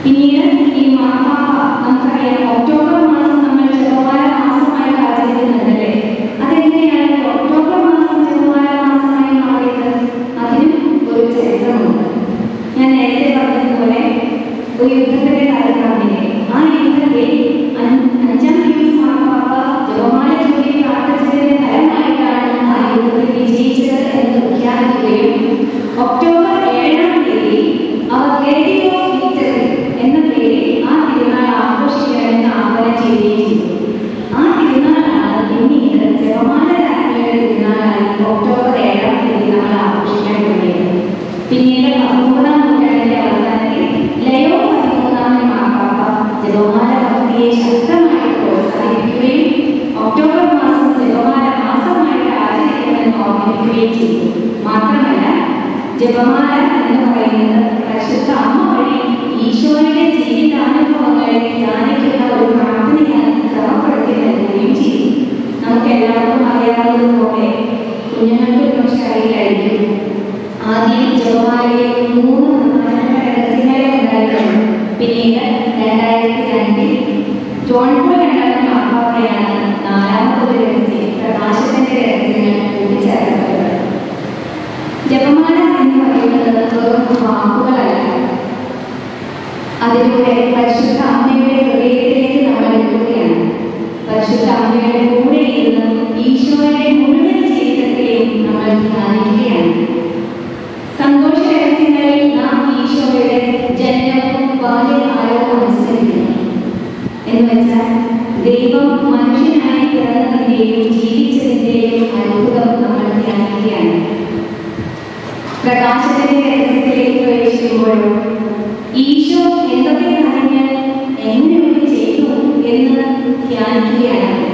പിന്നീട് ഈ മാർപ്പാപ്പ നമുക്കറിയാം ഒക്ടോബർ ഒരു യുദ്ധത്തിന്റെ കാര്യമാണെങ്കിൽ ആ യുദ്ധത്തിൽ 5-ാം പീയൂസ് മാർപ്പാപ്പ ജപമാല ചൊല്ലി പ്രാർത്ഥിച്ചതിന്റെ ഫലമായിട്ടാണ് ആ യുദ്ധത്തിൽ വിജയിച്ചത് എന്ന് പ്രഖ്യാപിക്കുകയും ഒക്ടോബർ 7-ാം തീയതി അവർ ലേഡി ഓഫ് വിക്ടറി എന്ന പേരിൽ ആ തിരുനാൾ ആഘോഷിക്കണമെന്ന് ആഹ്വാനം ചെയ്യുകയും ചെയ്തു. ആ തിരുനാളാണ് പിന്നീട് ജപമാല രാജ്ഞിയുടെ തിരുനാളായി ഒക്ടോബർ 7-ാം തീയതി നമ്മൾ ആഘോഷിക്കാൻ തുടങ്ങിയത്. പിന്നീട് 13-ാം നൂറ്റാണ്ടിന്റെ അവസാനത്തിൽ ലയോ 13-ാമൻ മാർപ്പാപ്പ ജപമാല ഭക്തിയെ ശക്തമായി പ്രോത്സാഹിപ്പിക്കുകയും ഒക്ടോബർ മാസം ജപമാല മാസമായിട്ട് ആചരിക്കണമെന്ന് ഓർമ്മിപ്പിക്കുകയും ചെയ്തു. മാത്രമല്ല, ജപമാല എന്ന് പറയുന്നത് പരിശുദ്ധ അമ്മ വഴി ഈശോയുടെ ജീവിതാനുഭവങ്ങളെ ധ്യാനിക്കുന്ന ഒരു പ്രാർത്ഥനയായി ക്രമപ്പെടുത്തി നൽകുകയും ചെയ്തു. നമുക്ക് എല്ലാവർക്കും അറിയാവുന്നതുപോലെ കുഞ്ഞുങ്ങൾക്ക് പക്ഷെ അറിയില്ലായിരിക്കും, ആദ്യം ജപമാലയിൽ 3 പ്രധാനപ്പെട്ട രഹസ്യങ്ങളെ ഉണ്ടായിരുന്നു. പിന്നീട് 2002-ൽ ജോൺ പോൾ രണ്ടാമൻ മാർപ്പാപ്പയാണ് 4ാമത്തെ രഹസ്യം, പ്രകാശത്തിന്റെ രഹസ്യങ്ങൾ കൂട്ടിച്ചേർക്കുന്നത്. ജപമാല എന്ന് പറയുന്നത് വെറും വാക്കുകളല്ല, അതിലൂടെ പരിശുദ്ധ അമ്മയുടെ ഹൃദയത്തിലേക്ക് നമ്മൾ എത്തുകയാണ്. പരിശുദ്ധ അമ്മയുടെ കൂടെ ഇരുന്ന് ഈശോയുടെ മുഴുവൻ ജീവിതത്തെയും നമ്മൾ ധ്യാനിക്കുകയാണ്. സന്തോഷ രഹസ്യങ്ങളിൽ നാം ഈശോയുടെ ജനനവും ബാല്യകാലവും അനുസരിക്കുന്നു. എന്ന് വെച്ചാൽ ദൈവം മനുഷ്യനായി പിറന്നതിന്റെയും ജീവിച്ചതിന്റെയും അത്ഭുതം നമ്മൾ ധ്യാനിക്കുകയാണ്. പ്രകാശത്തിന്റെ രഹസ്യത്തിലേക്ക് പ്രവേശിക്കുമ്പോഴും ഈശോ എന്തൊക്കെ കാര്യങ്ങൾ എങ്ങനെയൊക്കെ ചെയ്തു എന്ന് ധ്യാനിക്കുകയാണ്.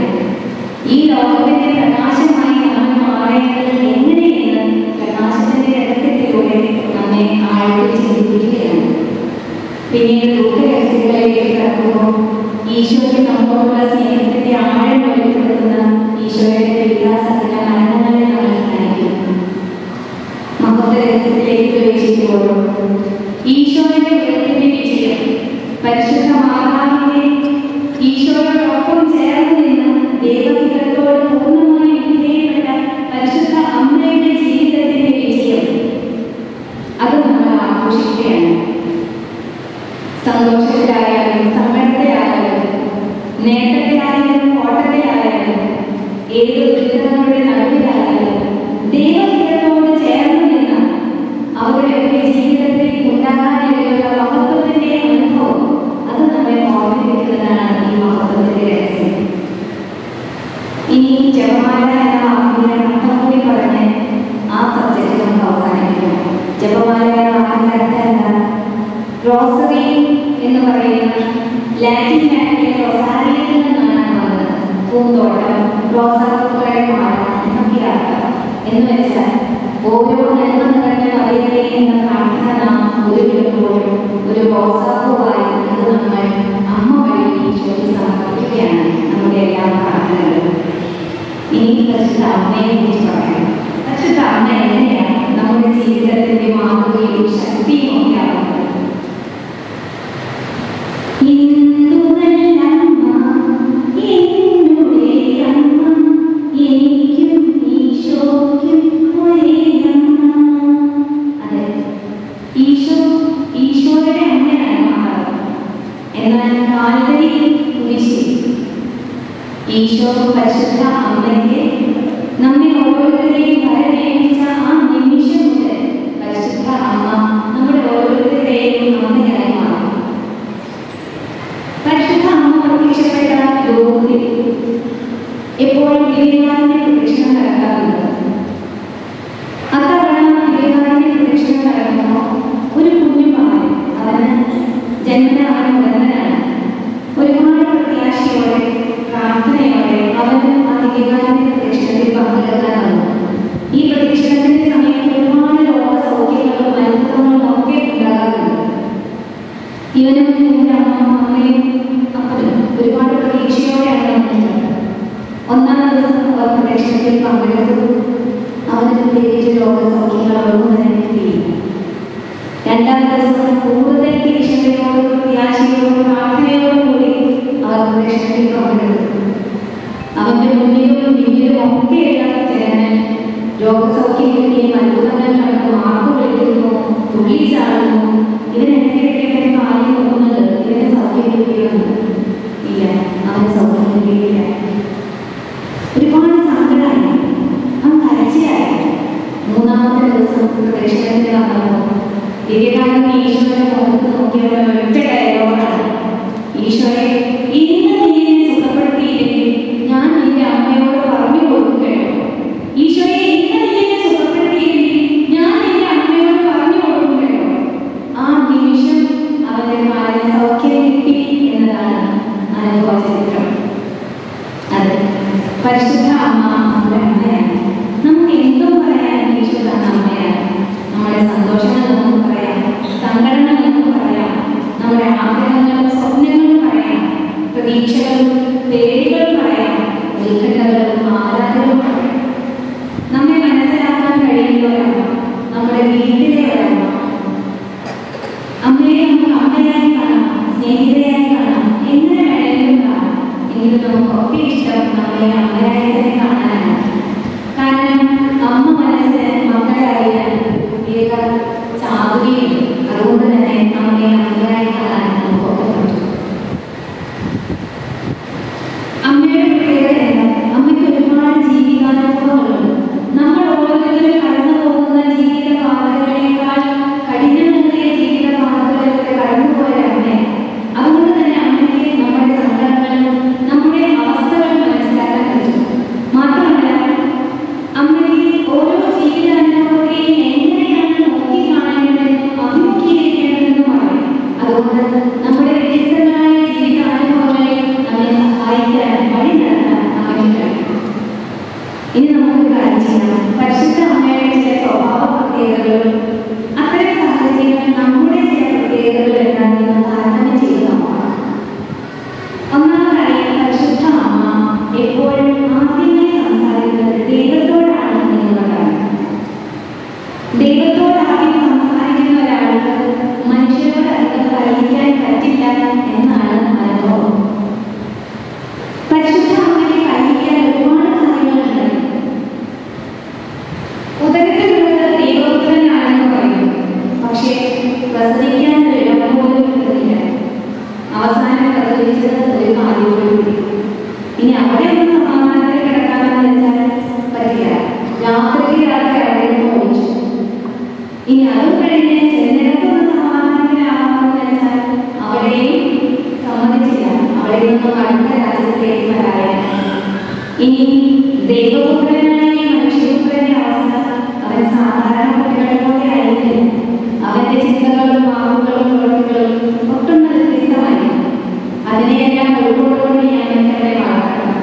ഈ ലോകത്തിന്റെ പ്രകാശമായി നമ്മൾ മാറേണ്ടത് എങ്ങനെയെന്ന് പ്രകാശത്തിന്റെ രഹസ്യത്തിലൂടെ നമ്മെ ആഴത്തിൽ ചിന്തിക്കുകയാണ്. പിന്നീട് ദുഃഖരഹസ്യങ്ങളിലേക്ക് കടക്കുമ്പോൾ ഈശോയ്ക്ക് നമ്മോടുള്ള സ്നേഹത്തിന്റെ ആഴം വെളിപ്പെടുത്തുന്ന ഈശോയുടെ വികാസത്തിന്റെ മരണങ്ങളെ നമ്മൾ ധ്യാനിക്കുന്നു. മഹത്വരഹസ്യത്തിലേക്ക് പ്രവേശിക്കുമ്പോഴും ഈശോയുടെ ഉയർപ്പിന്റെ വിജയം, പരിശുദ്ധ മാതാവിന്റെ ഈശോയോടൊപ്പം ചേർന്ന് നിന്ന് ദൈവഹിതത്തോട് പൂർണ്ണമായി വിധേയപ്പെട്ട പരിശുദ്ധ അമ്മയുടെ ജീവിതത്തിന്റെ വിജയം, അത് നമ്മൾ ആഘോഷിക്കുകയാണ്. സന്തോഷത്തിലായാലും സമ്പന്നത്തിലായാലും നേട്ടത്തിലായാലും ഓട്ടത്തിലായാലും ഏത് ദുരിതങ്ങളുടെ നടുവിലായാലും ദൈവഹിതത്തോട് ചേർന്ന് നിന്ന് അവരുടെ ജീവിതത്തിൽ ഉണ്ടാകാനുള്ള മഹത്വത്തിന്റെ അനുഭവം, അത് നമ്മെ ഓർമ്മിപ്പിക്കുന്നതാണ് ഈ മഹത്വത്തിന്റെ രഹസ്യം. ഇനി ജപമാല എന്ന വാക്കിന്റെ അർത്ഥം കൂടി പറഞ്ഞ് ആ സബ്ജക്റ്റ് നമുക്ക് അവസാനിപ്പിക്കാം. ജപമാല എന്ന വാക്കിന്റെ അർത്ഥം എന്താ? റോസറി എന്ന് പറയുന്ന ലാറ്റിൻ വാക്കിലെ റൊസാരിയിൽ നിന്നാണ് വന്നത്. പൂന്തോട്ടം, റോസാപ്പൂക്കളുടെ മാല എന്നൊക്കെ അർത്ഥം. എന്ന് വെച്ചാൽ ഓരോ നന്മ നിറഞ്ഞ മറിയമേ എന്ന പ്രാർത്ഥന നാം ഉരുവിടുമ്പോഴും ഒരു റോസാപ്പൂവായി അത് നമ്മൾ അമ്മ വഴി ഈശോയ്ക്ക് സമർപ്പിക്കുകയാണ് നമ്മുടെ എല്ലാ പ്രാർത്ഥനകളും. ഇനി പരിശുദ്ധ അമ്മയെ കുറിച്ച് പറയാം. പരിശുദ്ധ അമ്മ എങ്ങനെയാണ് നമ്മുടെ ജീവിതത്തിന്റെ മാതൃകയും ശക്തിയും ഒക്കെ ആവുന്നത്? ഈശോ പരിശുദ്ധ അമ്മയ്ക്ക് നമ്മെ ഓരോരുത്തരെയും വരവേൽപ്പിച്ച ആ നിമിഷം മുതൽ പരിശുദ്ധ അമ്മ നമ്മുടെ ഓരോരുത്തരെയും അമ്മയായി മാറി. പരിശുദ്ധ അമ്മ പ്രത്യക്ഷപ്പെട്ട ലോകത്തിൽ എപ്പോഴും ഗിരികാരന്റെ പ്രദക്ഷിണം നടക്കാറുണ്ട്. അത്തവണ ഗിരികാരന്റെ പ്രദക്ഷിണം നടക്കുമ്പോൾ ഒരു കുഞ്ഞു മകൻ, അവന് ജന്മന അവൻ മുടന്തനാണ്. ഒരുപാട് പ്രത്യാശയോടെ പ്രാർത്ഥനയോടെ അവന് ആ ഗിരികാരന്റെ പ്രദക്ഷിണത്തിൽ പങ്കെടുക്കാൻ വന്നു. ഈ പ്രദക്ഷിണത്തിന്റെ സമയത്ത് ഒരുപാട് രോഗ സൗഖ്യങ്ങളും അത്ഭുതങ്ങളും ഒക്കെ ഉണ്ടാകാറുണ്ട്. ഇവനും ഇവന്റെ അമ്മയും അപ്പനും ഒരുപാട് പ്രതീക്ഷയോടെയാണ് വന്നിട്ടുള്ളത്. 1-ാം ദിവസം അവർ പ്രദക്ഷിണത്തിൽ പങ്കെടുത്തു. അവന് പ്രത്യേകിച്ച് രോഗ സൗഖ്യങ്ങളൊന്നും തന്നെ കിട്ടിയില്ല. 2-ാം ദിവസം കൂടുതൽ പ്രതീക്ഷയോടും പ്രത്യാശയോടും പ്രാർത്ഥനയോടും കൂടി അവർ പ്രദക്ഷിണത്തിൽ പങ്കെടുത്തു. അവന്റെ മുന്നിലും പിന്നിലും ഒക്കെയുള്ള ജനങ്ങൾ രോഗസൗഖ്യം കിട്ടിയ അത്ഭുതങ്ങൾ കണ്ട് മാർക്കു വിളിക്കുന്നു, തുള്ളി ചാടുന്നു. ഇതിനെതിരെ കാര്യം വിവേകാനന്ദ ഈശോയുടെ മുഖത്ത് നോക്കിയുള്ള ഒറ്റ ഡയലോഗാണ്, ഈശോയെ ഇന്ന് നീ എന്നെ സുഖപ്പെടുത്തിയില്ലെങ്കിൽ ഞാൻ നിന്റെ അമ്മയോട് പറഞ്ഞു കൊടുക്കും കേട്ടോ. ഈശോയെ ഇന്ന് നീ എന്നെ സുഖപ്പെടുത്തിയില്ലെങ്കിൽ ഞാൻ നിന്റെ അമ്മയോട് പറഞ്ഞു കൊടുക്കും കേട്ടോ. ആ നിമിഷം അവന്റെ കാലിന് സൗഖ്യം കിട്ടി എന്നതാണ് അനുഭവ ചരിത്രം. അത് പരിശുദ്ധ അമ്മ നമ്മുടെ അമ്മയാണ്. നമുക്ക് എന്തും പറയാൻ ഈശോ തന്ന അമ്മയാണ്. നമ്മുടെ സന്തോഷങ്ങൾ നമുക്ക് പറയാം, സങ്കടങ്ങൾ നമുക്ക് പറയാം, നമ്മുടെ ആഗ്രഹങ്ങളും സ്വപ്നങ്ങളും പറയാം, പ്രതീക്ഷകളും പേരുകളും പറയാം, ഉത്കണ്ഠകളും ആരാധനകളും പറയാം. നമ്മെ മനസ്സിലാക്കാൻ കഴിയുന്നവരമ്മ, നമ്മുടെ വീട്ടിലെ ഒരമ്മ. അമ്മയെ നമുക്ക് അമ്മയായി കാണാം, സ്നേഹിതയായി കാണാം, എങ്ങനെ വേണമെങ്കിലും കാണാം. എങ്കിലും നമുക്ക് ഒത്തിരി ഇഷ്ടം നമ്മളെ അമ്മയായി തന്നെ കാണാനാണ്. കാരണം അമ്മ മനസ്സിന് മക്കളായാൽ പ്രത്യേക ചാതുകയുണ്ട്. അതുകൊണ്ട് തന്നെ അമ്മയെ അമ്മയായി കാണാൻ നമുക്കൊക്കെ പറ്റും. അമ്മയുടെ പ്രത്യേകത എന്താ? അമ്മയ്ക്ക് ഒരുപാട് ജീവിതാനുഭവങ്ങളുണ്ട്. നമ്മൾ ഓരോരുത്തരും കടന്നു പോകുന്ന ജീവിത പാതകളേക്കാൾ കഠിനമേറിയ ജീവിത പാതകളിലൂടെ കടന്നുപോയ അമ്മയാണ്. അതുകൊണ്ട് തന്നെ അമ്മയ്ക്ക് നമ്മുടെ സങ്കടങ്ങളും നമ്മുടെ അവസ്ഥകളും മനസ്സിലാക്കാൻ പറ്റും. മാത്രമല്ല അമ്മയ്ക്ക് ഓരോ ജീവിതാനുഭവത്തെയും എങ്ങനെയാണ് നോക്കിക്കാണേണ്ടതെന്നും അഭിമുഖീകരിക്കേണ്ടതെന്നും അറിയാം. അതുകൊണ്ട് നമ്മുടെ വ്യത്യസ്തങ്ങളായ ജീവിതാനുഭവങ്ങളെ നമ്മെ സഹായിക്കാൻ വഴി നടത്താൻ അമ്മയ്ക്ക് കഴിയും. ഇനി നമുക്ക് കാര്യം ചെയ്യാം. പരിശുദ്ധ അമ്മയുടെ ചില സ്വഭാവ പ്രത്യേകതകളും അത്തരം സാഹചര്യങ്ങൾ നമ്മുടെ ചില പ്രത്യേകതകൾ എന്താണെന്ന് താരതമ്യം ചെയ്ത് നോക്കാം. ഒന്നാമതായി പരിശുദ്ധ അമ്മ എപ്പോഴും ആദ്യമായി സംസാരിക്കുന്നത് ദൈവത്തോടാണ് എന്നുള്ളതാണ്. ദൈവത്തോട് ആദ്യം സംസാരിക്കുന്ന ഒരാൾക്ക് മനുഷ്യരോട് അധികം കഴിക്കാൻ പറ്റില്ല എന്നാണ് അനുഭവം. പരിശുദ്ധ അമ്മയ്ക്ക് കഴിക്കാൻ ഒരുപാട് കാര്യങ്ങളുണ്ട്. ഉദരത്തിലുള്ളത് ദൈവപുത്രനാണെന്ന് പറയുന്നു, പക്ഷേ പ്രസവിക്കാൻ ഒരു ഇടം പോലും കിട്ടുന്നില്ല. അവസാനം പ്രസവിച്ചത് ഒരു കാലിലൂടെ. ഇനി അവിടെ ഒന്ന് സമാധാനത്തിൽ കിടക്കാമെന്ന് വെച്ചാൽ പറ്റില്ല. രാത്രിക്ക് രാത്രി അവിടെ ഒഴിച്ചു. ഇനി അതും കഴിഞ്ഞ് ചെന്നിടത്തൊന്ന് സമാധാനത്തിലാവാമെന്ന് വെച്ചാൽ അവിടെയും സമ്മതിച്ചില്ല. അവിടെ നിന്നും അടുത്ത രാജ്യത്തിലേക്ക് വരാൻ. ഇനി ദൈവപുത്രനായ മനുഷ്യപുത്രന്റെ അവസ്ഥ അവൻ സാധാരണ കുട്ടികളെ പോലെ ആയിരിക്കില്ല. അവന്റെ ചിന്തകളും വാക്കുകളും പ്രവൃത്തികളും ഒട്ടും വ്യത്യസ്തമായിരിക്കും. അതിനെയെല്ലാം ഉൾക്കൊണ്ടുകൊണ്ട് ഞാൻ എന്നെ വളർത്തണം.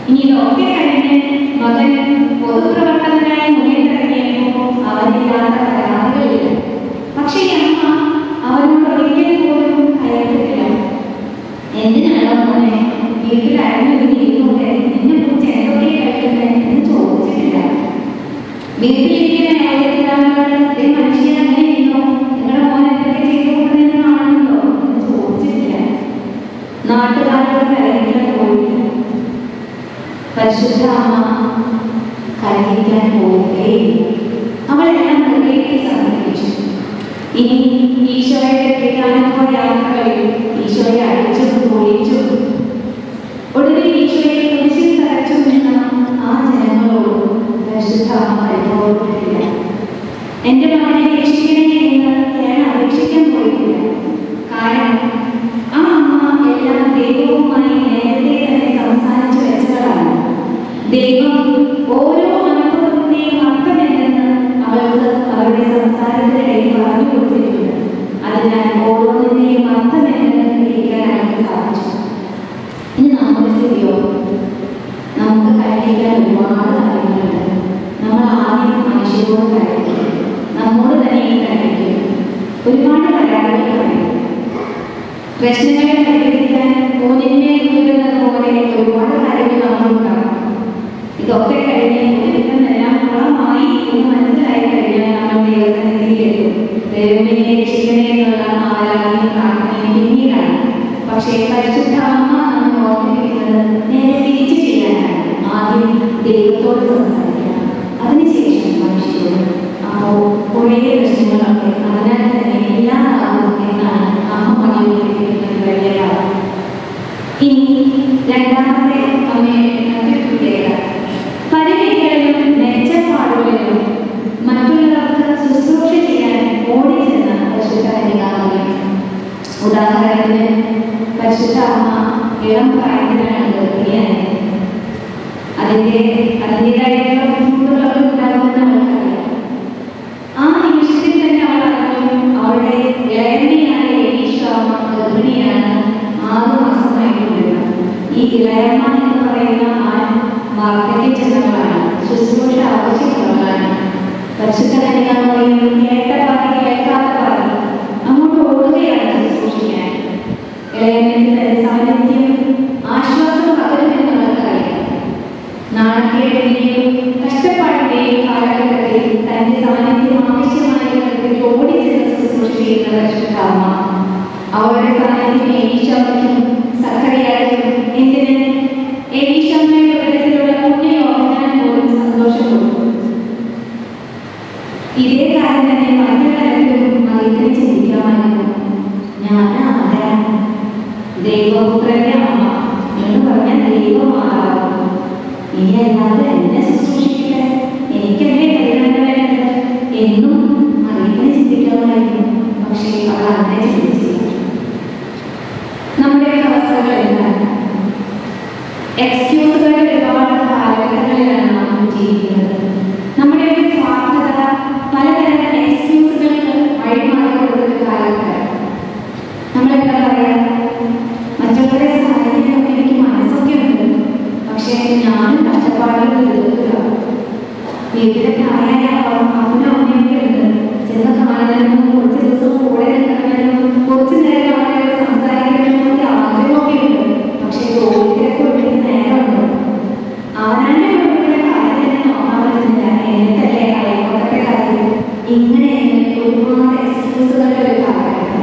ഇനി ഇതൊക്കെ കഴിഞ്ഞ് മകൻ പൊതുപ്രവർത്തകനായി മുന്നിട്ടിറങ്ങിയപ്പോൾ അവനില്ലാത്ത പരാതികളില്ല. പക്ഷേ അമ്മ അവനോട് ഒരിക്കൽ പോലും കയറ്റിട്ടില്ല. എന്തിനാണോ മോനെ വീട്ടിലായിരുന്നു ഇരുന്നുകൊണ്ട് എന്നെ കുറിച്ച് എന്തൊക്കെ കഴിക്കുന്നത് എന്ന് ചോദിച്ചിട്ടില്ല. വീട്ടിലിരിക്കുന്ന മനുഷ്യൻ അങ്ങനെ ഇരുന്നോ, നിങ്ങളുടെ മോൻ എന്തൊക്കെ ചെയ്തു കൊടുക്കുന്നതെന്ന് കാണുന്നുണ്ടോ എന്ന് ചോദിച്ചിട്ടില്ല. നാട്ടുകാരോട് കരയിക്കാൻ പോയില്ല. പരിശുദ്ധ അമ്മ കരയിക്കാൻ പോവുകയില്ല. അവളെല്ലാം ഹൃദയത്തിൽ സമർപ്പിച്ചു. ഇനി ഈശോയുടെ വിവേകാനന്ദ യാത്രകളിൽ ഈശോയെ അടിച്ചു പൊളിച്ചു. ഒടുവിൽ ഈശോയെ കുരിശിൽ തറച്ചു നിന്ന ആ ജനങ്ങളോട് പരിശുദ്ധ അമ്മ പരിഭവപ്പെട്ടില്ല. എന്റെ മകനെ രക്ഷിക്കണേ എന്ന് ഞാൻ അപേക്ഷിക്കാൻ പോയിട്ടില്ല. കാരണം ആ അമ്മ എല്ലാം ദൈവവുമായി നേരത്തെ തന്നെ സംസാരിച്ചു വെച്ചതാണ്. ദൈവം ഓരോ അനുഭവത്തിന്റെയും അർത്ഥം എന്തെന്ന് അവൾക്ക് അവരുടെ സംസാരത്തിനിടയിൽ പറഞ്ഞു കൊടുത്തിട്ടുണ്ട്. അതിനാൽ ഓരോന്നിന്റെയും അർത്ഥം എന്തെന്ന് ഗ്രഹിക്കാൻ അവർക്ക് സാധിച്ചു. ഇനി നമ്മുടെ സ്ഥിതിയോ? നമുക്ക് കഴിക്കാൻ ഒരുപാട് കാര്യങ്ങളുണ്ട്. നമ്മൾ ആദ്യം മനുഷ്യരോട് കഴിക്കും, നമ്മോട് തന്നെയും കഴിക്കും, ഒരുപാട് പരാതികൾ പറയും. പ്രശ്നങ്ങളെ പരിഹരിക്കാൻ മൂന്നിനെ വീഴുന്നത് പോലെ ഒരുപാട് കാര്യങ്ങൾ നമ്മളുണ്ടാകും. ഇതൊക്കെ കഴിഞ്ഞ് എല്ലാം കുളമായി എന്ന് മനസ്സിലായി കഴിഞ്ഞാൽ നമ്മൾ ദൈവസന്നിധിയിലെത്തും. ദൈവമേ രക്ഷിക്കണേ എന്നുള്ള ആരാധനയും പ്രാർത്ഥനയും പിന്നീടാണ്. പക്ഷേ പരിശുദ്ധ അമ്മ നമ്മൾ ഓർമ്മിപ്പിക്കുന്നത് നേരെ തിരിച്ചു ചെയ്യാനാണ്. ആദ്യം ദൈവത്തോട് സംസാരിക്കണം, അതിനുശേഷം മനുഷ്യരോട്. അപ്പോൾ കുറേ പ്രശ്നങ്ങളൊക്കെ അതിനാൽ തന്നെ ഇല്ലാതാകും എന്നാണ് അമ്മ പറഞ്ഞുകൊണ്ടിരിക്കുന്നത് വലിയ കാര്യം. ഇനി രണ്ടാമത്തെ അമ്മയുടെ പ്രത്യേകത പരിമിതികളിലും മെച്ചപ്പാടുകളിലും മറ്റുള്ളവർക്ക് ശുശ്രൂഷ ചെയ്യാൻ ഓടി ചെന്ന ഉദാഹരണത്തിന് പരിശുദ്ധ അമ്മ ഇളം പ്രായത്തിലാണ് ഗർഭിണിയായത്. അതിൻ്റെതായിട്ടുള്ള ബുദ്ധിമുട്ടുകളൊക്കെ ഉണ്ടാകുമെന്ന് അവൾക്കറിയാം. ആ നിമിഷത്തിൽ തന്നെ അവൾ അറിഞ്ഞു അവളുടെ ഇളയമ്മയായ ഈശോ ഗർഭിണിയാണ്, 6 മാസമായിട്ടുള്ളത്. ഈ ഇളയമ്മ എന്ന് പറയുന്ന വാർദ്ധക്യ ചെന്നവളാണ്, ശുശ്രൂഷ ആവശ്യമുള്ളവളാണ്. പരിശുദ്ധ കന്യകാമറിയം കേട്ട പാതി കേൾക്കാത്ത പാതി അങ്ങോട്ട് ഓടുകയാണ് ശുശ്രൂഷിക്കാൻ. ഇളയമ്മയ്ക്ക് തന്റെ സാന്നിധ്യം ആശ്വാസം പകരുമെന്ന് അവൾക്കറിയാം. നാണക്കേടിന്റെയും കഷ്ടപ്പാടിന്റെയും കാലഘട്ടത്തിൽ തന്റെ സാന്നിധ്യം ആവശ്യമായ തരത്തിൽ ഓടിച്ചെന്ന് ശുശ്രൂഷ ചെയ്യുന്ന പരിശുദ്ധ അമ്മ അവരുടെ സാന്നിധ്യം എലീശായ്ക്കും സഖറിയായ്ക്കും എന്തിന് എലീശാമ്മയുടെ ഉദരത്തിലുള്ള കുഞ്ഞിനെ ഓർക്കാൻ പോലും സന്തോഷം കൊടുക്കും. ഇതേ കാര്യം തന്നെ മറ്റു തരത്തിലും മറിയത്തിന് ചിന്തിക്കാമായിരുന്നു. ഞാനാരാ? ദൈവപുത്രന്റെ അമ്മ എന്ന് പറഞ്ഞാൽ ദൈവമാറാകും. ഇനി അല്ലാതെ എന്നെ ശുശ്രൂഷിക്കട്ടെ, എനിക്കെന്നെ പരിഗണന വേണ്ടത് എന്നും മറിയത്തിന് ചിന്തിക്കാമായിരുന്നു. പക്ഷേ അവൾ അങ്ങനെ ചിന്തിച്ചില്ല. നമ്മുടെ അവസ്ഥകൾ എന്താണ്? എക്സ്ക്യൂസുകളുടെ ഒരുപാട് കാലഘട്ടങ്ങളിലാണ് നാം ജീവിക്കുന്നത്. നമ്മുടെ ഒരു സ്വാർത്ഥത പലതരം എക്സ്ക്യൂസുകൾക്ക് വഴിമാറിക്കൊടുക്കുന്ന കാലഘട്ടം. നമ്മളെന്താ പറയാ, മറ്റുള്ളവരെ സഹായിക്കാനൊക്കെ എനിക്ക് മനസ്സൊക്കെ ഉണ്ട്, പക്ഷേ ഞാനും കഷ്ടപ്പാടുകൾ തീർക്കുക. വീട്ടിലെ പ്രായമായ അപ്പനും അമ്മയൊക്കെ ഉണ്ട്, ചെന്ന് കാണാനും കുറച്ച് ദിവസം കൂടെ നിൽക്കാനും കുറച്ച് നേരം അവരെ സംസാരിക്കാനൊക്കെ ആഗ്രഹമൊക്കെ ഉണ്ട്. പക്ഷേ ജോലിയിലേക്ക് ഒഴിക്കുന്ന നേരമുണ്ട്. അവനാന്റെ കുടുംബത്തിലെ കാര്യം തന്നെ നോക്കാൻ പറ്റുന്നില്ല, എന്നിട്ടല്ലേ അയൽപ്പക്കത്തെ കാര്യം. ഇങ്ങനെ ഒരുപാട് എക്സ്ക്യൂസുകളുടെ ഒരു കാലഘട്ടം.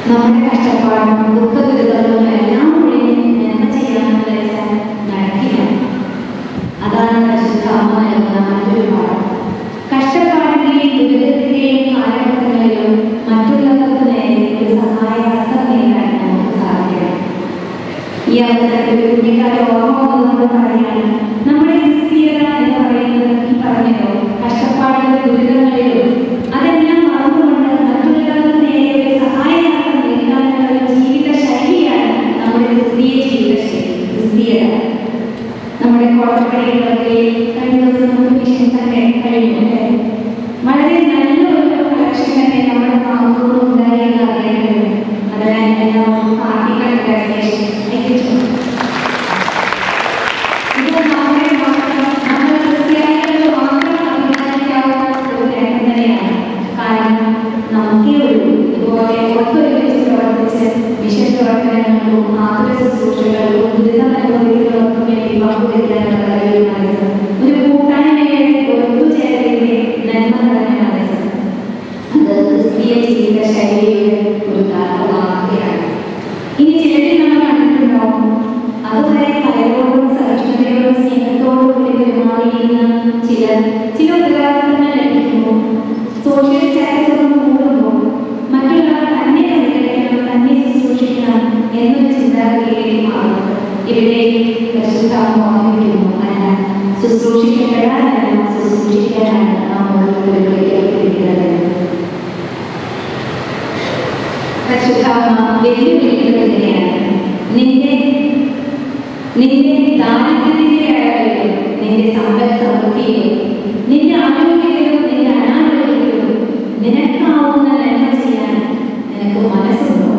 നമ്മുടെ കഷ്ടപ്പാടും ദുഃഖ ദുരിതങ്ങളും എല്ലാം ഒഴിഞ്ഞ് നന്മ ചെയ്യാമെന്ന് വെച്ചാൽ നടക്കില്ല. അതാണ് പരിശുദ്ധ അമ്മ നൽകുന്ന മറ്റൊരു പാഠം. കഷ്ടപ്പാടിന്റെയും ദുരിതത്തിന്റെയും കാലഘട്ടങ്ങളിലും മറ്റുള്ളവർക്ക് നേരെ ഒരു സഹായഹസ്തം നേടാൻ നമുക്ക് സാധിക്കണം. ഈ അവസരത്തിൽ കുഞ്ഞിക്കാരെ ഓർമ്മ വന്നുകൊണ്ട് പറയാണ്, നമ്മുടെ ക്രിസ്തീയത എന്ന് പറയുന്നത് ഈ പറഞ്ഞല്ലോ കഷ്ടപ്പാടുകളും ദുരിതങ്ങളിലും അതെല്ലാം മറന്നുകൊണ്ട് മറ്റുള്ളവർക്ക് നേരെ ഒരു സഹായഹസ്തം നേടാനുള്ള ഒരു ജീവിത ശൈലിയാണ് നമ്മുടെ ക്രിസ്തീയ ജീവിത ശൈലി, ക്രിസ്തീയത. നമ്മുടെ കോട്ടപ്പടികളൊക്കെ കഴിഞ്ഞ ദിവസം നമുക്ക് മിഷൻ തന്നെ കഴിഞ്ഞു. വളരെ നല്ലൊരു കളക്ഷൻ തന്നെ നമ്മുടെ ഭാഗത്തോട് ഉണ്ടായെന്ന് അറിയേണ്ടത്. അതിനാൽ എല്ലാം പാർട്ടികൾ അയച്ചു. ഇത് നമ്മുടെ നമ്മൾ ക്രിസ്ത്യാനികൾ മാത്രം അഭിമാനിക്കാവുന്ന ഒരു നേട്ടം തന്നെയാണ്. കാരണം നമുക്കേ ഉള്ളൂ ഇതുപോലെ ഒത്തൊരുമിച്ച് പ്രവർത്തിച്ച് മിഷൻ പ്രവർത്തനങ്ങളും ആതുര ശുശ്രൂഷകളും ദുരിതം അനുഭവിക്കുന്നവർക്കും വേണ്ടി പങ്കുവയ്ക്കാനുള്ള ഒരു മനസ്സ്, ഒരു കൂട്ടായ്മയുടെ ഒത്തുചേരലിന്റെ നന്മ നിറഞ്ഞ മനസ്സ്, അത് ക്രിസ്തീയ ജീവിത ശൈലിയുടെ ഒരു മാതൃകയാണ്. ഇനി ചിലരിൽ നമ്മൾ കണ്ടിട്ടുണ്ടാവും, അതുവരെ പലരോടും സഹിഷ്ണുതയോടും സ്നേഹത്തോടും കൂടി പെരുമാറിയിരുന്ന ചില ഉദാഹരണങ്ങൾ ലഭിക്കുമ്പോൾ സോഷ്യൽ സ്റ്റാറ്റസും കൂടുമ്പോൾ മറ്റുള്ളവർ തന്നെ പരിഗണിക്കണം, തന്നെ ശുശ്രൂഷിക്കണം എന്നൊരു ചിന്താഗതിയിലേക്ക് മാറും. ഇവിടെ പരിശുദ്ധ ഓർമ്മിപ്പിക്കുന്നു, അല്ല ശുശ്രൂഷിക്കപ്പെടാനല്ല ശുശ്രൂഷിക്കാനാണ് നാം ഓരോരുത്തരും ഏർപ്പെട്ടിരിക്കുന്നത്. പരിശുദ്ധ വെല്ലുവിളിക്കുന്നത് എങ്ങനെയാണ്? നിന്റെ ദാരിദ്ര്യത്തിന്റെ അളവിലും നിന്റെ സമ്പദ് സമൃദ്ധിയിലും നിന്റെ ആരോഗ്യത്തിലും നിന്റെ അനാരോഗ്യത്തിലും നിനക്കാവുന്ന നന്മ ചെയ്യാൻ നിനക്ക് മനസ്സുണ്ടോ?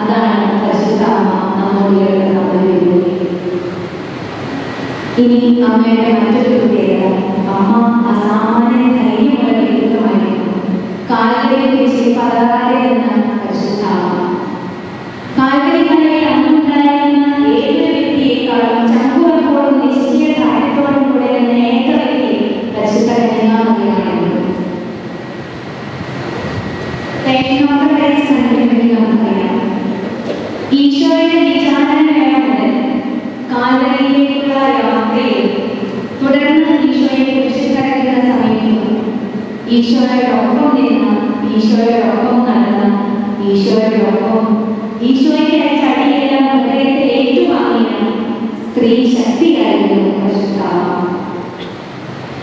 അതാണ് പരിശുദ്ധ അമ്മ നമ്മോട് കേൾക്കുന്ന ഒരു വെല്ലുവിളി. ഇനി അമ്മയുടെ മറ്റൊരു പ്രത്യേകത, അമ്മ അസാമാന്യ ധൈര്യമുള്ള വ്യക്തിത്വമായിരുന്നു. കാൽവരിയിൽ വെച്ച് പതാകാതെ എന്ന പരിശുദ്ധ അമ്മ. കാൽവരി മലയിൽ അന്നുണ്ടായിരുന്ന ഏതൊരു വ്യക്തിയെക്കാളും ചങ്കുറപ്പോടും നിശ്ചയ ധാര്യത്തോടും കൂടെ എന്ന ഏക വ്യക്തി പരിശുദ്ധ കന്യകാമറിയമായിരുന്നു. നമുക്കറിയാം, ഈശോയുടെ വിചാരണ മുതൽ കാൽവരിയിലേക്കുള്ള യാത്രയിൽ തുടർന്ന് ഈശോയെ കുരിശിലടയ്ക്കുന്ന സമയത്തും ഈശോയോടൊപ്പം നിന്ന് ഈശോയോടൊപ്പം നടന്ന ഈശോയ്ക്ക് ചടിയെല്ലാം ഹൃദയത്തിൽ ഏറ്റുവാങ്ങിയ സ്ത്രീ ശക്തിയായിരുന്നു പരിശുദ്ധ അമ്മ.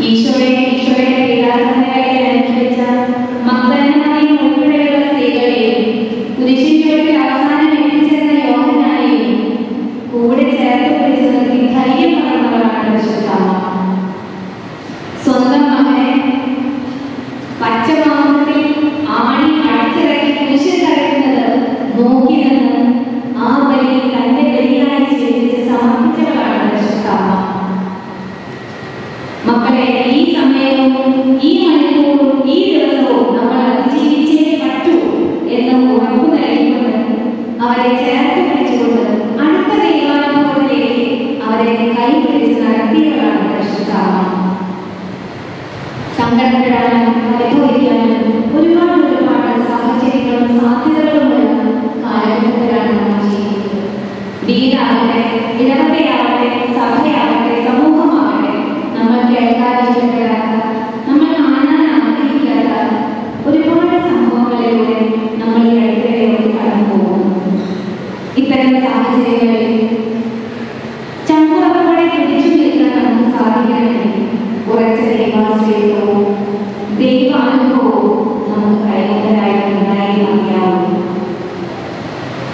ഈശോയുടെ പീഡാസനങ്ങളെ അനുഭവിച്ച മഗ്ദലന മറിയം ഉൾപ്പെടെയുള്ള സ്ത്രീകളെയും നാളുകളിലൂടെ നമ്മൾ ഈ ഇടയ്ക്കിടയിലൂടെ കടന്നു പോകുന്നു. ഇത്തരം സാഹചര്യങ്ങളിൽ ചങ്കുറപ്പോടെ പിടിച്ചു നിൽക്കാൻ നമുക്ക് സാധിക്കണമെങ്കിൽ ഉറച്ച ദൈവാശ്രയത്വവും ദൈവാനുഭവവും നമുക്ക് കൈകൊണ്ടരായിട്ടുണ്ടായി മതിയാവും.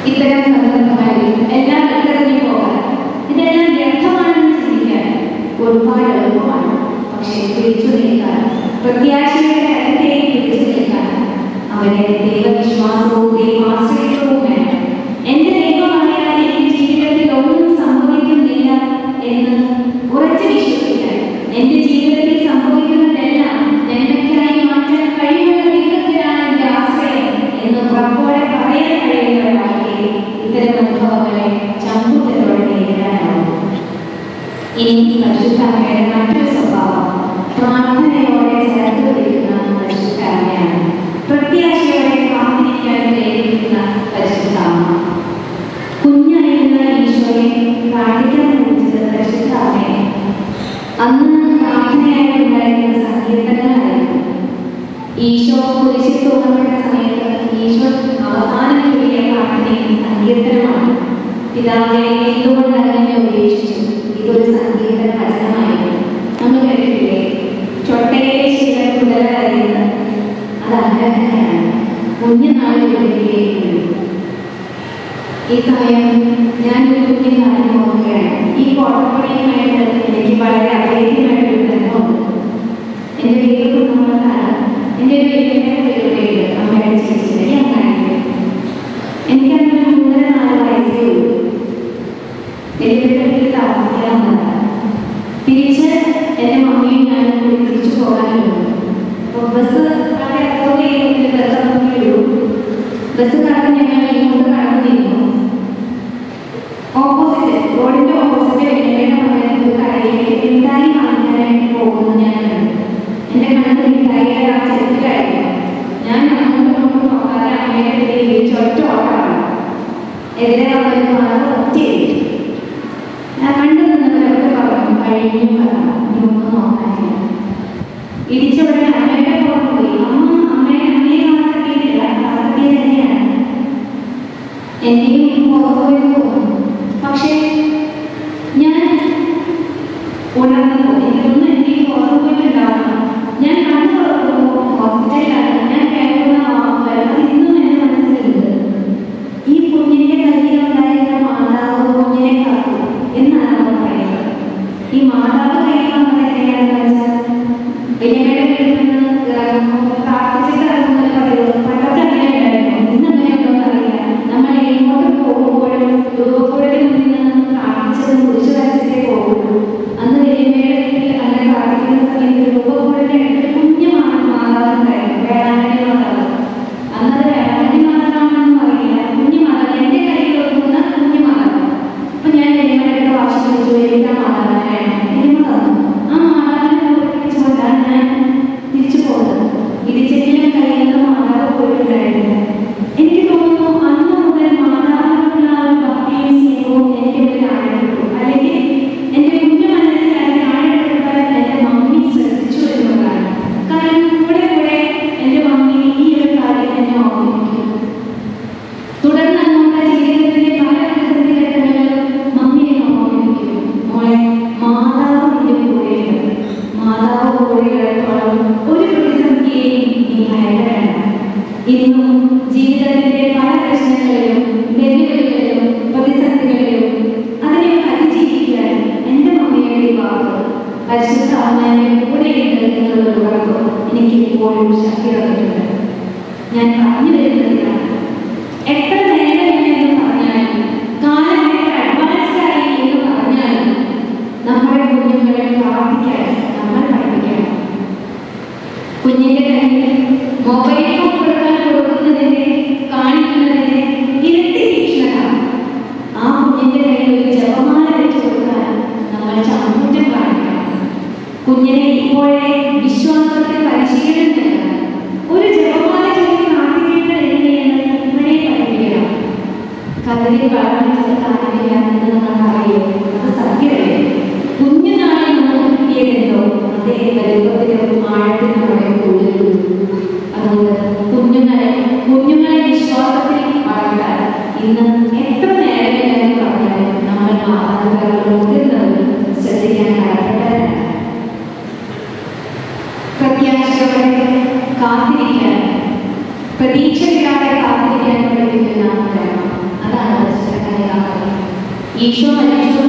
ഇത്തരം സന്ദർഭങ്ങളിൽ എല്ലാം ഇത്തരത്തിൽ പോകാൻ, ഇതെല്ലാം വ്യക്തമാണെന്ന് ചിന്തിക്കാൻ ഒരുപാട് എളുപ്പമാണ്. പക്ഷെ പിടിച്ചു നിൽക്കാൻ, പ്രത്യാശയുടെ അടുത്തേക്ക് പിടിച്ചു നിൽക്കാൻ അവരെ ദൈവവിശ്വാസവും ദൈവാശ്രയത്വവും വേണം. എന്റെ ദൈവം അറിയാതെ എന്റെ ജീവിതത്തിൽ ഒന്നും സംഭവിക്കുന്നില്ല എന്ന് ഉറച്ചു വിശ്വസിക്കാൻ, എന്റെ ജീവിതത്തിൽ സംഭവിക്കുന്നതെല്ലാം നന്മയ്ക്കായി മാറ്റാൻ കഴിവുള്ള ദൈവത്തിലാണ് എന്റെ ആശ്രയം എന്ന് ഉറപ്പോടെ പറയാൻ കഴിയുന്നവരാക്കി ഇത്തരം അനുഭവങ്ങളെ ചങ്കൂറ്റത്തോടെ നേരിടാനാവും. ഇനി പരിശുദ്ധാത്മയുടെ മറ്റൊരു സ്വഭാവം പ്രാർത്ഥനയോടെ ചേർത്ത് പിടിക്കുന്ന പരിശുദ്ധാത്മയാണ്. പ്രത്യാശയോടെ കാത്തിരിക്കാൻ പ്രേരിപ്പിക്കുന്ന പരിശുദ്ധാത്മ. കുഞ്ഞായിരുന്ന ഈശോയെ പ്രാർത്ഥിക്കാൻ പഠിച്ചത് പരിശുദ്ധാത്മയെ അന്ന് പ്രാർത്ഥനയായിട്ടുണ്ടായിരുന്ന സങ്കീർത്തനങ്ങളായിരുന്നു. ഈശോ കുരിശിൽ തൂക്കപ്പെട്ട സമയത്ത് ഈശോ അവസാനം ചൊല്ലിയ പ്രാർത്ഥനയും സങ്കീർത്തനമാണ്. പിതാവേ എന്തുകൊണ്ട് അങ്ങനെ ഉപേക്ഷിച്ചു? ഇതൊരു സങ്കീർത്തന വചനമായിരുന്നു. നമ്മൾ കേട്ടിട്ടില്ലേ? ചൊട്ടയിലെ ശീലം തുടരാറിയുന്നത് അത് ആരാധനയാണ്. കുഞ്ഞുനാളുകളിലേക്ക് ഈ സമയം ഞാൻ ഒരു കുഞ്ഞു കാര്യം നോക്കുകയാണ്. ഈ കോട്ടപ്പണിയുമായിട്ട് എനിക്ക് വളരെ അഭേദ്യമായിട്ടൊരു ബന്ധമുണ്ട്. എൻ്റെ വീട് കുടുംബങ്ങളാണ്. എൻ്റെ വീടിൻ്റെ വീട് അമ്മയുടെ ചേച്ചിയുടെ ഈ അമ്മയുടെ എനിക്കങ്ങനെ 3-4 വയസ്സേ ഉള്ളൂ. എൻ്റെ വീട്ടിൽ താമസിക്കാവുന്നതാണ്. തിരിച്ച് എൻ്റെ മമ്മിയും ഞാനും കൂടി തിരിച്ചു പോകാനുള്ളൂ. അപ്പോൾ ബസ് ബസ് കാരണം ഞങ്ങൾ ഇങ്ങോട്ട് കടന്നിരുന്നു. ഓപ്പോസിറ്റ് റോഡിന്റെ ഓപ്പോസിറ്റ് വെള്ളയുടെ സമയത്ത് കടയിലേക്ക് മിഠായി വാങ്ങാനായിട്ട് പോകുന്നു. ഞാൻ എൻ്റെ കണ്ണിൽ മിഠായിയുടെ ആ ചെറുതായിരുന്നു. ഞാൻ അങ്ങോട്ട് നോക്കാതെ അമ്മയുടെ പേരിൽ ചൊറ്റ ഓട്ടമാണ്. എതിരെ വന്നൊരു മാറി ഒറ്റയിട്ട് ഞാൻ കണ്ടു നിന്നവരൊക്കെ പറഞ്ഞു കഴിഞ്ഞു പറഞ്ഞു ഒന്നും നോക്കാനില്ല. ഇടിച്ചവിടെ അമ്മയുടെ പുറത്ത് പോയി. അമ്മയെ കാത്തിട്ടില്ല, കാത്തിയത് തന്നെയാണ്. എന്തെങ്കിലും പുറത്തുപോയി തോന്നുന്നു. പക്ഷേ ഞാൻ ഉണർന്നപ്പോൾ എനിക്കൊന്നും എന്തെങ്കിലും പുറത്തുപോയിട്ടുണ്ടാവണം. ഞാൻ കണ്ണു തുറക്കുമ്പോൾ ഹോസ്പിറ്റലിലാണ്. ഞാൻ കേൾക്കുന്ന വാക്കുകൾ അത് ഇന്നും എൻ്റെ മനസ്സിലുണ്ട്. ഈ കുഞ്ഞിന്റെ കയ്യിലുണ്ടായിരുന്ന മാതാവ് കുഞ്ഞിനെ കാത്തു എന്നാണ് നമ്മൾ പറയുന്നത്. ഈ മാതാവ് കഴിക്കാൻ എങ്ങനെയാണെന്ന് വെച്ചാൽ വലിയമ്മയുടെ വീട്ടിൽ നിന്ന് പ്രാർത്ഥിച്ചിട്ട് ഇറങ്ങുന്നത് പറയുന്നത്. പണ്ടൊക്കെ അങ്ങനെ ഉണ്ടായിരുന്നു, ഇന്ന് അങ്ങനെയൊന്നും അറിയില്ല. നമ്മൾ എങ്ങോട്ട് പോകുമ്പോഴും രൂപക്കൂടലിൽ മുന്നിൽ നിന്ന് പ്രാർത്ഥിച്ചതും കുറിച്ച് വരച്ചിട്ടേ പോകുള്ളൂ. അന്ന് വലിയമ്മയുടെ വീട്ടിൽ അങ്ങനെ പ്രാർത്ഥിക്കുന്ന സമയത്ത് രൂപക്കൂടലിന്റെ അടുത്ത് കുഞ്ഞു മാതാവുണ്ടായിരുന്നു, വേളാങ്കണ്ണി മാതാവ്. അന്നത് വേളാങ്കണ്ണി മാതാവാണെന്നും അറിയില്ല, കുഞ്ഞു മാതാവ്, എൻ്റെ കയ്യിൽ ഒതുങ്ങുന്ന കുഞ്ഞു മാതാവ്. അപ്പൊ ഞാൻ വലിയമ്മയുടെ വാശി വെച്ചു, വലിയ മാതാവിനാണ് വലിയമ്മ തന്നു. ആ മാതാവിനെ ഓർപ്പിച്ചുകൊണ്ടാണ് ഞാൻ തിരിച്ചു പോകുന്നത്. ഇടിച്ചെങ്കിലും കഴിയുന്ന മാതാവ് പോയിട്ടുണ്ടായിരുന്നില്ല. എനിക്ക് തോന്നുന്നു അന്ന് മുതൽ മാതാവിനുള്ള ഒരു ഭക്തിയും സ്നേഹവും എനിക്ക് മുന്നിൽ ആഴപ്പെട്ടു. അല്ലെങ്കിൽ എൻ്റെ കുഞ്ഞു മനസ്സിൽ അതിനെ ആഴപ്പെടുത്താൻ എൻ്റെ മമ്മി ശ്രദ്ധിച്ചു എന്നുള്ളതാണ്. കാരണം കൂടെ കൂടെ എൻ്റെ മമ്മി ഈ ഒരു കാര്യം എന്നെ ഓർമ്മിപ്പിക്കും. തുടർന്ന് അങ്ങോട്ട് ജീവിതത്തിന്റെ പല പ്രതിസന്ധി ഘട്ടങ്ങളിലും മമ്മി എന്നെ ഓർമ്മിപ്പിക്കും. മോളെ, മാതാവ് നിന്റെ കൂടെയുണ്ട്. മാതാവ് കൂടെയുള്ളപ്പോൾ ഒരു പ്രതിസന്ധിയെയും നീ ഭയപ്പെടേണ്ട. ഇന്നും ജീവിതത്തിന്റെ പല പ്രശ്നങ്ങളിലും വെല്ലുവിളികളിലും പ്രതിസന്ധികളിലും അതിനെയൊക്കെ അതിജീവിക്കാൻ എൻ്റെ മമ്മിയുടെ വാക്കുകൾ പരിശുദ്ധ അമ്മയുടെ കൂടെയുണ്ട് എന്നുള്ളൊരു ഉറപ്പ് എനിക്ക് ഇപ്പോഴും ശക്തി തന്നിട്ടുണ്ട്. ഞാൻ പറഞ്ഞു വരുന്നതിനാണ് എത്ര നേരമില്ലെന്ന് പറഞ്ഞാലും കാലം എത്ര അഡ്വാൻസ്ഡ് ആയി എന്ന് പറഞ്ഞാലും നമ്മുടെ കുഞ്ഞുങ്ങളെ പ്രാർത്ഥിക്കാൻ നമ്മൾ പഠിപ്പിക്കണം. കുഞ്ഞിന്റെ കയ്യിൽ മൊബൈൽ ഫോൺ കൊടുക്കുന്നതിന്റെ കാണിക്കുന്നതിന്റെ ഇരട്ടി തീക്ഷ്ണത. ആ കുഞ്ഞിന്റെ കയ്യിൽ ഒരു ജപമാല വെച്ച് കൊടുക്കാൻ നമ്മൾ ചാമുറ്റം കാണിക്കണം. കുഞ്ഞിനെ ഇപ്പോഴേ വിശ്വാസത്തിൽ പരിശീലനം നൽകാൻ ഒരു ജപമാല ചൊല്ലി പ്രാർത്ഥിക്കേണ്ടത് എങ്ങനെയെന്ന് ഇവരെ പഠിപ്പിക്കണം. കഥയിൽ വളർന്നിട്ട് കാര്യമില്ല എന്ന് നമ്മൾ അറിയും. അത് സത്യമല്ലേ? കുഞ്ഞുനാളിൽ നമുക്ക് കിട്ടിയതെന്തോ അതേ വലുപ്പത്തിലും ആഴത്തിലും നമ്മുടെ ഉള്ളിലുണ്ട്. അതുകൊണ്ട് കുഞ്ഞുങ്ങളെ ഇന്ന് എത്ര നേരം പറഞ്ഞാലും നമ്മൾ മാതാപിതാക്കളോട് ശ്രദ്ധിക്കാൻ കടപ്പെട്ടവരാണ്. പ്രത്യാശയോടെ കാത്തിരിക്കാൻ, പ്രതീക്ഷയില്ലാതെ കാത്തിരിക്കാൻ പഠിപ്പിക്കുന്ന അതാണ് ഈശോ മരിച്ചു,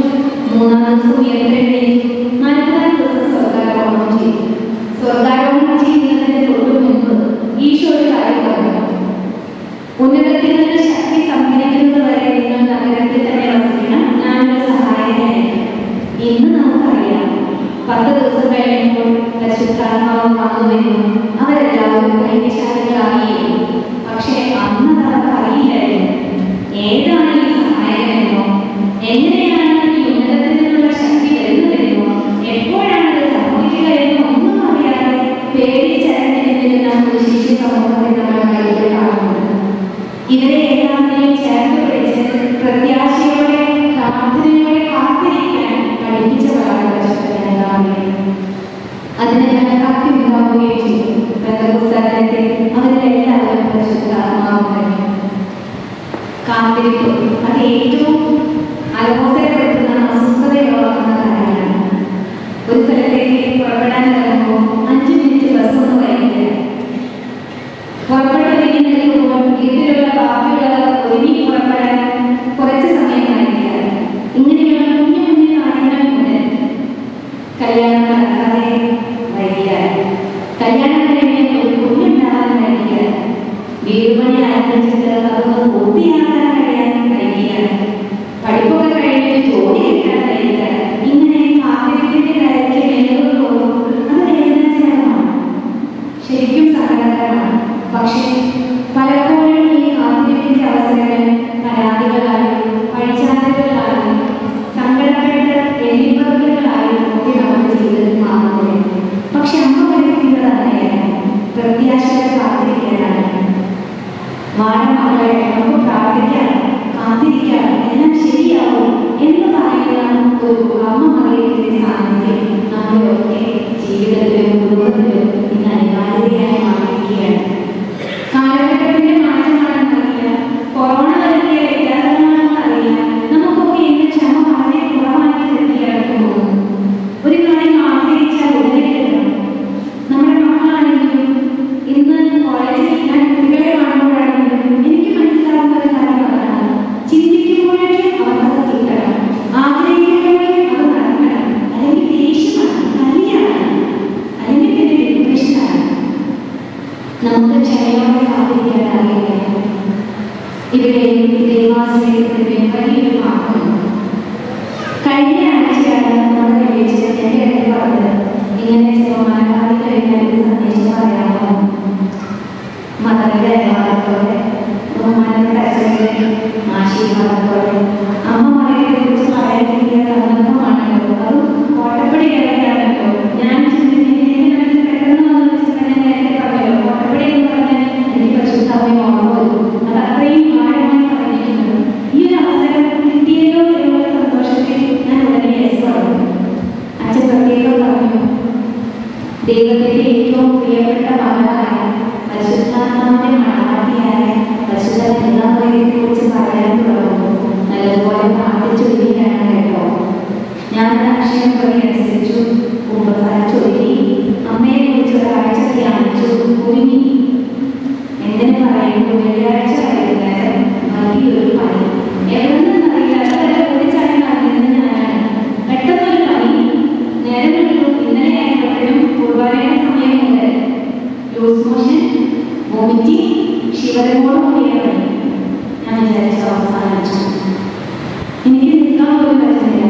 3-ാം ദിവസം ഉയർത്തെഴുന്നേറ്റു, 40-ാം ദിവസം സ്വർഗ്ഗാരോഹണം ചെയ്തു. സ്വർഗ്ഗാരോഹണം ചെയ്യുന്നതിന് തൊട്ടു മുൻപ് ഈശോ ഒരു കാര്യം പറഞ്ഞു: ഉന്നതത്തിൽ നിന്ന് ശക്തി സംഭരിക്കുന്നത് വരെ നിങ്ങൾ നഗരത്തിൽ തന്നെ വസിക്കണം, ഞാനൊരു സഹായകനായിരിക്കും. ഇന്ന് നമുക്കറിയാം 10 ദിവസം കഴിയുമ്പോൾ പരിശുദ്ധാത്മാവ് വന്നുവെന്നും അവരെല്ലാവരും ധൈര്യശാലികളായി. പക്ഷേ അന്ന് അവർക്ക് അറിയില്ലായിരുന്നു ഏതാണ് ഈ സഹായകനെന്നോ, എങ്ങനെയാണ് ഈ ഉന്നതത്തിൽ നിന്നുള്ള ശക്തി വരുന്നതെന്നോ, എപ്പോഴാണ് അത് സംഭവിക്കുക എന്നോ ഒന്നും അറിയാതെ പേടിച്ചറിഞ്ഞിരുന്ന ഒരു ശിശു സമൂഹത്തെ നമ്മൾ ബൈബിളിൽ കാണുന്നുണ്ട്. ഇവരെ എല്ലാവരെയും ചേർത്ത് പിടിച്ച് പ്രത്യാശയോടെ പ്രാർത്ഥനയോടെ കാത്തിരിക്കാൻ പഠിപ്പിച്ചവരാണ് പരിശുദ്ധ. അതിനെ കണക്കാക്കിയുണ്ടാവുകയും ചെയ്തു. പുസ്തകത്തെ അവരെല്ലാവരും പരിശുദ്ധാത്മാവുമായി കാത്തിരിക്കും. അത് ഏറ്റവും അലോസരപ്പെടുത്തുന്ന, അസ്വസ്ഥതയുള്ളതാക്കുന്ന കാര്യമാണ്. ഒരു സ്ഥലത്തേക്ക് പുറപ്പെടാൻ ഇറങ്ങുമ്പോൾ 5 മിനിറ്റ് ബസ്സൊന്നും വൈകില്ല. പുറപ്പെട്ടു നിൽക്കുമ്പോൾ വീട്ടിലുള്ള ബാക്കിയുള്ളവർ ഒരുങ്ങി പുറപ്പെടാൻ കുറച്ച് സമയം വൈകില്ല. ഇങ്ങനെയുള്ള കുഞ്ഞു കുഞ്ഞു കാര്യങ്ങളുണ്ട്. കല്യാണം നടക്കാതെ വൈകിയാൽ, കല്യാണം കഴിഞ്ഞ് ഒരു കുഞ്ഞുണ്ടാകാൻ വൈകിയാൽ, വീട് പണി ആരംഭിച്ചിട്ട് അതൊന്ന് പൂർത്തിയാക്കാൻ കഴിയാൻ വൈകിയാൽ, പഠിപ്പൊക്കെ കഴിഞ്ഞിട്ട് ജോലി കിട്ടാൻ വൈകിയാൽ, ഇങ്ങനെ കാത്തിരിപ്പിന്റെ കാര്യത്തിൽ മേലോട്ട് പോകുമ്പോൾ അത് വേദനാജനകമാണ്, ശരിക്കും സങ്കടകരമാണ്. പക്ഷേ പലപ്പോഴും ഈ കാത്തിരിപ്പിന്റെ അവസരങ്ങൾ പരാതികളായും പഴിചാരങ്ങളായും സങ്കടങ്ങളുടെ എലിപ്പറകളായും ഒക്കെ നമ്മുടെ ജീവിതത്തിൽ മാറുന്നത്. പക്ഷെ അമ്മ പഠിപ്പിക്കുന്നത് അങ്ങനെയാണ്, പ്രത്യാശയോടെ കാത്തിരിക്കാനാണ്. മക്കളെ നമുക്ക് പ്രാർത്ഥിക്കാം, കാത്തിരിക്കാം, എല്ലാം ശരിയാവും എന്ന് പറയുന്ന ഒരു അമ്മ മറിയത്തിന്റെ സാന്നിധ്യം നമ്മളെയൊക്കെ ജീവിതത്തിലും കുടുംബത്തിലും ഇന്ന് അനിവാര്യതയായി മാറിയിരിക്കുകയാണ്. കാലഘട്ടത്തിന്റെ മാറ്റമാണെന്ന് അറിയില്ല, കൊറോണ വരുത്തിയ വ്യത്യാസമാണെന്ന് അറിയില്ല, നമുക്കൊക്കെ ഇന്ന് ക്ഷമ വളരെ കുറവാക്കി നിർത്തിയാണ് തോന്നുന്നു. ഒരു കാര്യം ആഗ്രഹിച്ചാൽ ഉടനെ കിട്ടണം. നമ്മുടെ മക്കളാണെങ്കിലും ഇന്ന് കോളേജിൽ ഞാൻ കുട്ടികളെ കാണുമ്പോഴാണെങ്കിലും എനിക്ക് മനസ്സിലാവുന്ന ഒരു കാര്യം അതാണ്, ചിന്തിക്കുമ്പോഴേക്കും അവർക്കത് കിട്ടണം, ആഗ്രഹിക്കുമ്പോഴേക്കും അത് നടക്കണം. അല്ലെങ്കിൽ ദേഷ്യമാണ്, കലിയാണ്, അല്ലെങ്കിൽ പിന്നെ ഡിപ്രഷനാണ്. നമുക്ക് ക്ഷമയോടെ കാത്തിരിക്കാൻ അറിയില്ല. ഇവിടെ ദൈവാശ്രയത്തിന്റെ വലിയൊരു മാർഗമുണ്ട്. കഴിഞ്ഞ ആഴ്ചയാണ് നമ്മുടെ വിളിച്ചത് എന്റെ അടുത്ത് പറഞ്ഞത്, ഇങ്ങനെ ചെറുമാനായി കഴിഞ്ഞാൽ ഒരു സന്ദേശം പറയാമോ? മതങ്ങളുടെ അനുവാദത്തോടെ, ബഹുമാനപ്പെട്ട അച്ഛന്റെ ആശീർവാദത്തോടെ അമ്മ മറിയത്തെ കുറിച്ച് പറയാൻ കിട്ടിയ സന്ദർഭമാണല്ലോ, അത് കോട്ടപ്പടി ഇടയിലാണല്ലോ. ഞാൻ പെട്ടെന്ന് വന്നു നേരത്തെ പറഞ്ഞല്ലോ, കോട്ടപ്പടി എന്ന് പറഞ്ഞാൽ എനിക്ക് പരിശുദ്ധമായി ഓർമ്മ വരും. അത് അത്രയും ആഴമായി പറഞ്ഞിരിക്കുന്നു. ഈ ഒരു അവസരം കിട്ടിയല്ലോ എന്നുള്ള സന്തോഷത്തിൽ ഞാൻ ഉടനെ യെസ് പറഞ്ഞു. അച്ഛൻ പ്രത്യേകം പറഞ്ഞു, ദൈവത്തിന്റെ ഏറ്റവും പ്രിയപ്പെട്ട മകളായ പരിശുദ്ധാത്മാവിന്റെ മണവാട്ടിയായ പരിശുദ്ധ കന്യകാമറിയത്തെ കുറിച്ച് പറയാൻ തുടങ്ങുന്നു. നല്ലതുപോലെ പ്രാർത്ഥിച്ചൊരുങ്ങിയാണ് കേട്ടോ. ഞാൻ അക്ഷരം പ്രതി അനുസരിച്ചു, ഉപസാരിച്ചൊരുങ്ങി, അമ്മയെ കുറിച്ച് ഒരാഴ്ച ധ്യാനിച്ചു, ഒരുങ്ങി. എന്തിനു പറയുന്നു, വെള്ളിയാഴ്ച വൈകുന്നേരം വലിയൊരു പണി. എവിടെ നിന്നറിയില്ല, അതെല്ലാം ഓടിച്ചാടി നടന്നിരുന്ന ഞാനാണ്. പെട്ടെന്നൊരു പണി, നേരം എടുത്തു. ഇന്നലെ ആയപ്പോഴും കുർബാനയുടെ സമയം മുതൽ ലൂസ് മോഷൻ, വോമിറ്റിംഗ്, ക്ഷീണത്തോട് കൂടിയ പണി. ഞാൻ വിചാരിച്ചു അവസാനിച്ചു, എനിക്ക് നിൽക്കാൻ പോലും പറ്റുന്നില്ല.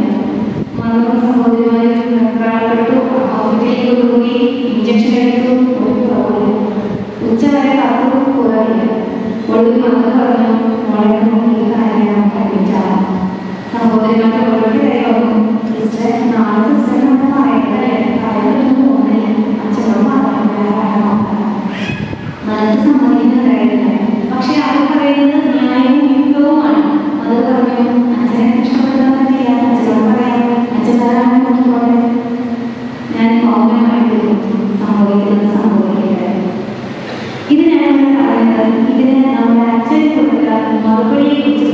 മറുപടി സഹോദരിമാരും പ്രായപ്പെട്ടു, ഹോസ്പിറ്റലിലേക്ക് പോയി, ഇഞ്ചക്ഷൻ എടുത്തു, ഒരു പ്രോബ്ലം. ഉച്ച വരെ കാത്തു, കുറവില്ല. ഒടുവിൽ മക്കൾ പറഞ്ഞു, വളരെ നോക്കി കാര്യമാണ് കണ്ടിട്ടാണ്. സഹോദരിമാരുടെ ഒഴുകി വന്നു, സിസ്റ്റർ നാളെ സിസ്റ്റർ നമ്മൾ പറയണ്ടല്ലേ, പറയാനൊന്നും തോന്നില്ല, അച്ഛനോട് പറയാൻ മനസ്സ് സമ്മതിക്കുന്ന കഴിയില്ല. പക്ഷെ അത് പറയുന്നത് ന്യായവും യുക്തവുമാണ്. അത് പറഞ്ഞു, അച്ഛനെ ഇഷ്ടപ്പെടുന്ന പറ്റില്ല, അച്ഛനോട് പറയാം, അച്ഛൻ തരാൻ നോക്കിക്കോട്ടെ. ഞാൻ മൗനമായിട്ട് സംഭവിക്കുന്നത് സംഭവിക്കട്ടെ. ഇത് ഞാൻ പറയുന്നത്, ഇതിന് നമ്മുടെ അച്ഛൻ കൊടുത്ത മറുപടിയെ കുറിച്ച്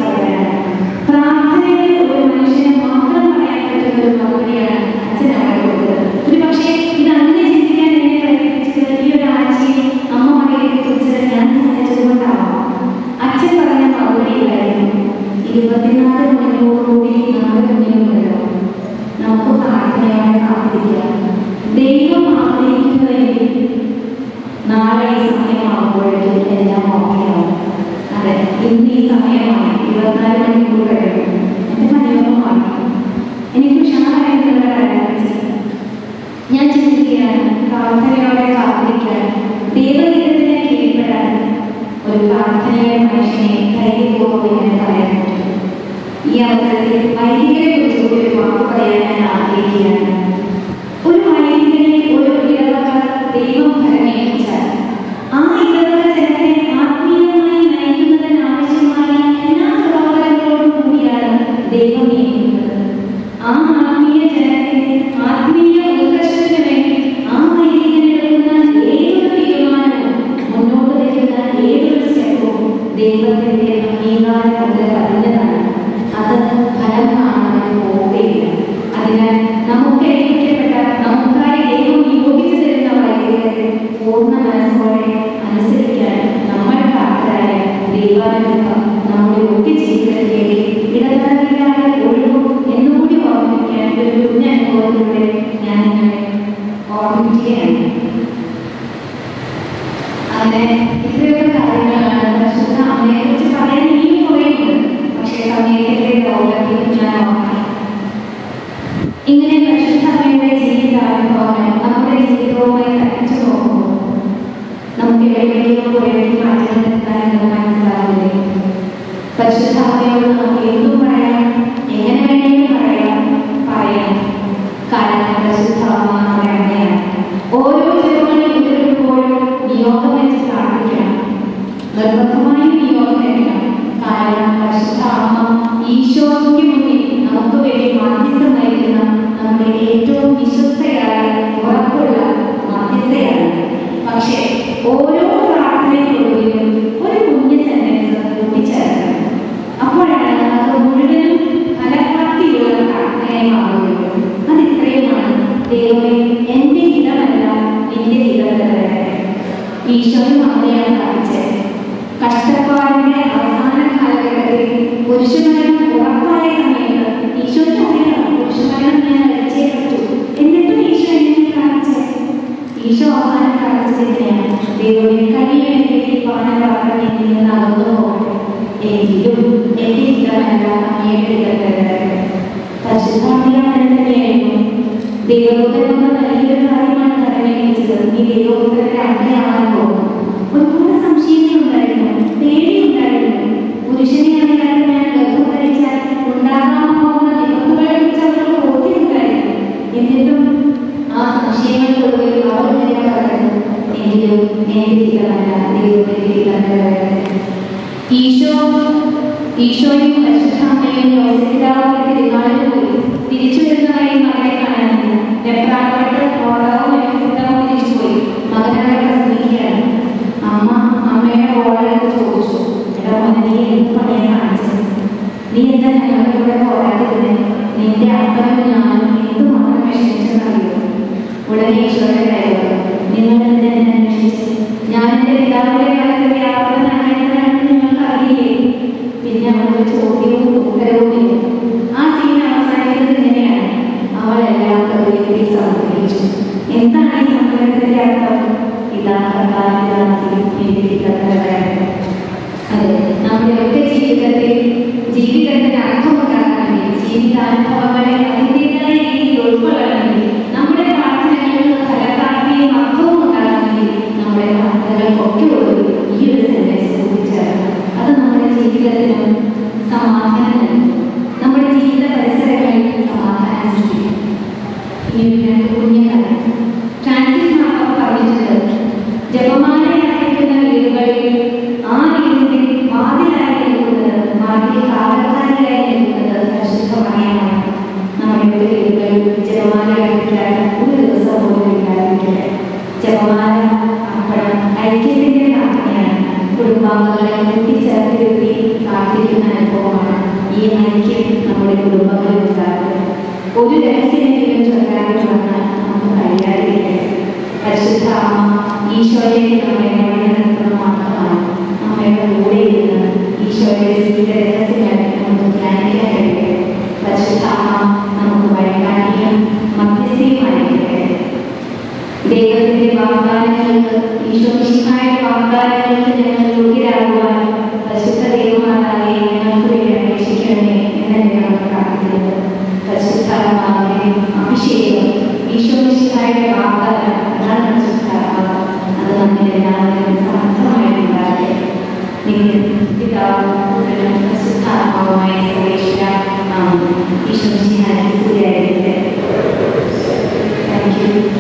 പ്രാർത്ഥനയുടെ മനുഷ്യനെ ധൈര്യപൂർവ്വം എന്ന് പറയാൻ പറ്റും. ഈ അവസരത്തിൽ വൈദികരെ കുറിച്ച് ഒരു വാക്ക് പറയാൻ ഞാൻ ആഗ്രഹിക്കുകയാണ്. ഒരു വൈദികനെ ഒരു ഇടവക ദൈവം ഫലമേൽപ്പിച്ചാൽ ആ ഇടവക ജനത്തെ ആത്മീയമായി നയിക്കുന്നതിന് ആവശ്യമായ എല്ലാ പ്രവർത്തനങ്ങളോടും കൂടിയാണ് ദൈവം നിയമിക്കുന്നത്. ആ ആത്മീയ ജനത്തെ ആത്മീയ ഉത്കർഷത്തിന് വേണ്ടി ആ വൈദികനെടുക്കുന്ന ഏതൊരു തീരുമാനവും മുന്നോട്ട് വയ്ക്കുന്ന ഏതൊരു സ്റ്റെപ്പും ദൈവത്തിന്റെ അംഗീകാരം കൊണ്ട് പറഞ്ഞതാണ്. അത് ഫലം കാണാൻ പോവുകയില്ല. അതിനാൽ നമുക്ക് ഏൽപ്പിക്കപ്പെട്ട നമുക്കായി ദൈവം നിയോഗിച്ചു തരുന്ന വൈദികരെ പൂർണ്ണ മനസ്സോടെ അനുസരിക്കാൻ നമ്മൾ പ്രാപ്തരായ ദൈവാനുഗ്രഹം നമ്മുടെ ഒക്കെ ജീവിതത്തിലേക്ക് ഇടതടവില്ലാതെ ഒഴുകും എന്നുകൂടി ഓർമ്മിക്കാൻ ഒരു കുഞ്ഞനുഭവത്തിലൂടെ ഞാൻ നിങ്ങളെ ഓർമ്മിക്കുകയാണ്. അങ്ങനെ ഇത്രയൊക്കെ കാര്യങ്ങളാണ് പരിശുദ്ധ അമ്മയെ കുറിച്ച് പറയാൻ ഇനിയും കുറയുന്നത്. പക്ഷേ സമയത്തിന്റെ ദൗർലഭ്യം ഞാൻ ഓർക്കണം. ഇങ്ങനെ പരിശുദ്ധ അമ്മയുടെ ജീവിതാനുഭവങ്ങൾ നമ്മുടെ ജീവിതവുമായി തട്ടിച്ചു നോക്കുമ്പോൾ നമുക്ക് എവിടെയെങ്കിലും കുറേയും മാറ്റം വരുത്താനെന്ന് മനസ്സിലാവില്ലേ? പരിശുദ്ധ അമ്മയോട് നമുക്ക് എന്തും പറയാം, എങ്ങനെ വേണമെങ്കിലും പറയാം. കാരണം പരിശുദ്ധ അമ്മ നമ്മുടെ അമ്മയാണ്. ഓരോ ചെറുമണി മുതലെടുക്കുമ്പോഴും നിയോഗം വെച്ച് പ്രാർത്ഥിക്കണം. നിർബന്ധമായും നിയോഗം വെക്കണം. കാരണം പരിശുദ്ധ അമ്മ ഈശോയ്ക്ക് മുന്നിൽ നമുക്ക് വേണ്ടി മാധ്യസ്ഥം വഹിക്കുന്ന നമ്മുടെ ഏറ്റവും വിശ്വസ്തയായ ഉറപ്പുള്ള മാധ്യസ്ഥയാണ്. പക്ഷേ ഓരോ പ്രാർത്ഥനയ്ക്കൊടുവിലും ഒരു കുഞ്ഞു സെന്റൻസ് കൂട്ടിച്ചേർക്കണം. അപ്പോഴാണ് അത് മുഴുവനും ഫലപ്രാപ്തിയുള്ള പ്രാർത്ഥനയായി മാറുകയുള്ളൂ. അത് ഇത്രയുമാണ്: ദൈവമേ, എന്റെ ഹിതമല്ല നിന്റെ ഹിതം തരട്ടെ. ഈശോയും അമ്മയാണ് പ്രാർത്ഥിച്ചത്. കഷ്ടപ്പാടിന്റെ അവസാന കാലഘട്ടത്തിൽ പുരുഷമരണം ഉറപ്പായ സമയത്ത് ഈശോയ്ക്ക് അറിയാം പുരുഷമരണം ഞാൻ കഴിച്ചേ പറ്റൂ. എന്നിട്ടും ഈശോ എന്നെ പ്രാർത്ഥിച്ചത്. ഈശോ അവസാനം പ്രാർത്ഥിച്ചതിനെയാണ്: ദൈവമേ, കഴിയുമെങ്കിൽ പാനപാത്രം നിന്ന് അകന്നു പോകട്ടെ, എങ്കിലും എന്റെ ഹിതമല്ല അങ്ങയുടെ ഹിതം തരട്ടെ. പരിശുദ്ധാത്മാവ് തന്നെയായിരുന്നു ദൈവപുത്രനെന്ന വലിയൊരു കാര്യമാണ് കടമേൽപ്പിച്ചത്. ഈ ദൈവപുത്രന്റെ അമ്മയാവാൻ പോകുന്നു. ഒരുപാട് സംശയങ്ങളുണ്ടായിരുന്നു, പേടിയുണ്ടായിരുന്നു. പുരുഷനെ അറിയാതെ ഞാൻ ഗർഭം ധരിച്ചാൽ ഉണ്ടാകാൻ പോകുന്ന വിപത്തുകളെ കുറിച്ച് അവർക്ക് ബോധ്യമുണ്ടായിരുന്നു. എന്നിട്ടും ആ സംശയങ്ങൾക്കൊടുവിൽ അവർ തന്നെ പറഞ്ഞു: എങ്കിലും എന്റെ ഹിതമല്ല ദൈവത്തിന്റെ ഹിതം തരട്ടെ. ഈശോയും പരിശുദ്ധാമ്മയും യോസേപ്പിതാവിന്റെ തിരുനാളിൽ പോയി തിരിച്ചു വരുന്നതായി മകനെ കാണാനില്ല. വെപ്രാളപ്പെട്ട് ഓടാവും യോസേപ്പിതാവും തിരിച്ചുപോയി. മകനായി പ്രസംഗിക്കുകയാണ്. അമ്മയുടെ ഓളെന്ന് ചോദിച്ചു: എടാ മോനെ, നീ എന്ത് പണിയെ കാണിച്ചത്? നീ എന്താ ഞങ്ങളുടെ കൂടെ പോരാത്തതിന്? നിന്റെ അപ്പനും ഞാനും എന്തുമാത്രം വിഷമിച്ചെന്നറിയോ? ഉടനെ ഈശോയുടെ ഡയലോഗ്: നിങ്ങൾ എന്നെ അന്വേഷിച്ച് ഞാൻ എന്റെ പിതാവിന്റെ കാലത്ത് വ്യാപകനാണെന്ന് നിങ്ങൾക്ക് അറിയില്ലേ? പിന്നെ അവളുടെ ചോദ്യവും ഉത്തരവുമില്ല. ആ സീൻ അവസാനിക്കുന്നത് ഇങ്ങനെയാണ്: അവളെല്ലാം ഹൃദയത്തിൽ സമർപ്പിച്ചു. എന്താണ് ഈ സങ്കടത്തിന്റെ അർത്ഥം? ഇതാ കർത്താവിന്റെ ദാസി, എന്റെ ഹിതം തരട്ടെ. അതെ, നമ്മുടെ ഒക്കെ ജീവിതത്തിന് അർത്ഥമുണ്ടാക്കണമെങ്കിൽ, ജീവിതാനുഭവങ്ങളെ അതിൻ്റെതായ രീതിയിൽ ഉൾക്കൊള്ളണമെങ്കിൽ, നമ്മുടെ പ്രാർത്ഥനകൾക്ക് ഫലപ്രാപ്തിയും അർത്ഥവും ഉണ്ടാകണമെങ്കിൽ നമ്മുടെ പ്രാർത്ഥനകൾക്കൊക്കെ ഒരു ഈ ഒരു സെന്റൻസ് കൂട്ടിച്ചേർക്കണം. അത് നമ്മുടെ ജീവിതത്തിന് സമാധാനം നൽകും. നമ്മുടെ ജീവിത പരിസരങ്ങളിൽ സമാധാനം സൃഷ്ടിക്കും. ഇനി രണ്ട് കുഞ്ഞുങ്ങളെ ഫ്രാൻസിസ് മാർപ്പാപ്പ പറഞ്ഞിട്ടുണ്ട്: ജപമാലയായിരിക്കുന്ന വീടുകളിൽ ആ വീടിന്റെ വാതിലായി നിൽക്കുന്നത്, വാതിൽ കാവൽക്കാരിയായി നിൽക്കുന്നത് പരിശുദ്ധമായാണ്. നമ്മുടെ വീടുകളിൽ ജപമാലയായിരിക്കാൻ ഒരു ദിവസം പോലും ഇല്ലാതിരിക്കട്ടെ. ജപമാല അർപ്പണം ഐക്യത്തിന്റെ പ്രാർത്ഥനയാണ്. കുടുംബാംഗങ്ങളെ കൂട്ടിച്ചേർത്തിരുത്തി പ്രാർത്ഥിക്കുന്ന അനുഭവമാണ്. ഈ ഐക്യം നമ്മുടെ കുടുംബങ്ങളിൽ ഉണ്ടാകുന്നത്. ഒരു രഹസ്യമെങ്കിലും ചൊല്ലാതെ വന്നാൽ നമുക്ക് കഴിയാതിരിക്കട്ടെ. പരിശുദ്ധ അമ്മ ഈശോയെ നമ്മെ വഴിനടത്തുന്നത് മാത്രമാണ്. അമ്മയുടെ കൂടെ ഇരുന്ന് ഈശോയുടെ ജീവിത രഹസ്യങ്ങൾ നമുക്ക് ധ്യാനിക്കാൻ കഴിയട്ടെ. പരിശുദ്ധ അമ്മ നമുക്ക് വഴികാട്ടിയും മധ്യസ്ഥയുമായിരിക്കട്ടെ. ദൈവത്തിന്റെ വാഗ്ദാനങ്ങൾക്ക്, ഈശോമിശിഹായുടെ വാഗ്ദാനങ്ങൾക്ക് ഞങ്ങൾ യോഗ്യരാകുവാൻ പരിശുദ്ധ ദൈവമാതാവേ ഞങ്ങൾക്ക് വേണ്ടി അപേക്ഷിക്കണമേ എന്ന് നമുക്ക് പ്രാർത്ഥിക്കുന്നത്. പരിശുദ്ധാത്മാവിന്റെ അഭിഷേകം, ഈശോമിശിഹായുടെ വാഗ്ദാനം, അതാണ് പരിശുദ്ധാത്മാവ്. അത് നമ്മിൽ എല്ലാവരും സമർത്ഥമായിട്ടുണ്ടാകട്ടെ. ദൈവം പിതാവും പുത്രനും പരിശുദ്ധാത്മാവുമായ സർവേശ്വര ഈശോ മിശിഹായ്ക്ക് സ്തുതിയായിരിക്കട്ടെ. Thank you.